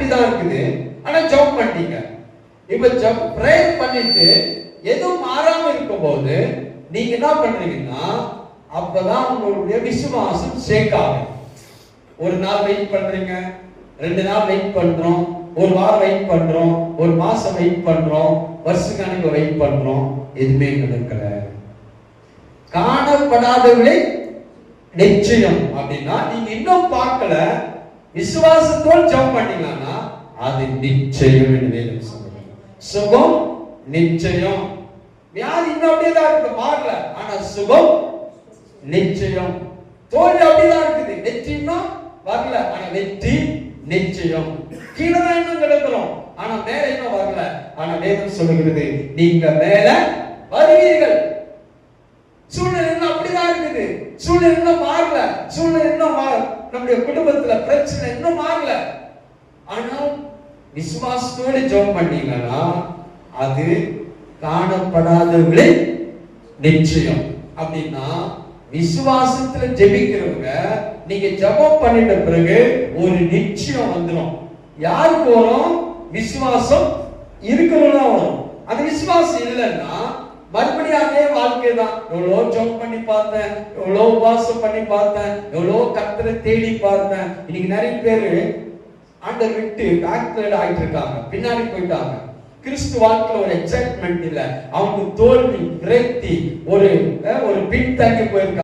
இப்படிதான் இருக்குது, ஆனா ஜெபம் பண்ணிட்டீங்க. இப்ப பிரேயர் பண்ணிட்டு எதுவும் மாறாம இருக்கும் போது நீங்க என்ன பண்றீங்கன்னா, அப்பதான் உங்களுடைய விசுவாசம் ஷேக் ஆகும். ஒரு நாள் வெயிட் பண்றீங்க, 2 நாள் வெயிட் பண்றோம், ஒரு வாரம் வெயிட் பண்றோம், ஒரு மாசம் வெயிட் பண்றோம், வருஷக்கணக்கில் வெயிட் பண்றோம், எதுவுமே நடக்கல. காணப்படாதவளை நிச்சயம் அப்படின்னா நீங்க இன்னும் பார்க்கல, விசுவாசத்தோடு ஜெபம் பண்ணீங்கன்னா அது நிச்சயம் என்று வேதம் சொல்லுது. சுகம் நிச்சயம். வியாதி இன்னும் அப்படியே தான் இருக்கு, மாறல, ஆனா சுகம் நிச்சயம். தோல்வி அப்படிதான் இருக்குது, வெற்றின்னா வரல, ஆனா வெற்றி நிச்சயம். கீழே தான் இன்னும் கிடக்கிறோம், ஆனா மேல இன்னும் வரல, ஆனா வேதம் சொல்லுகிறது நீங்க மேல வருவீர்கள். சூழ்நிலை இன்னும் அப்படிதான் இருக்குது, சூழ்நிலை இன்னும் மாறல, சூழ்நிலை இன்னும் நம்முடைய குடும்பத்துல பிரச்சனை இன்னும் மாறல, ஆனால் விசுவாசத்தோடு ஜெபம் பண்ணீங்கன்னா அது காணப்படாதவளை நிச்சயம். அப்படின்னா விசுவாசத்துல ஜெபிக்கிறவங்க நீங்க ஜெபம் பண்ணிட்ட பிறகு ஒரு நிச்சயம் வந்துடும். யாருக்கு வரும்? விசுவாசம் இருக்கிறவங்க வரும். அந்த விசுவாசம் இல்லைன்னா மறுபடியும் அதே வாழ்க்கை தான். எவ்வளோ ஜெபம் பண்ணி பார்த்தேன், எவ்வளோ உபவாசம் பண்ணி பார்த்தேன், எவ்வளோ கர்த்தரை தேடி பார்த்தேன். இன்னைக்கு நிறைய பேரு ஆண்டவர் விட்டு பேக்வேர்ட் ஆயிட்டு இருக்காங்க, பின்னாடி போயிட்டாங்க. கிறிஸ்து வாழ்க்கையில ஒரு எக்ஸைட்மெண்ட் இல்ல, அவங்க தோல்வி விரக்தி, ஒரு பின்தங்கி போயிருக்காங்க.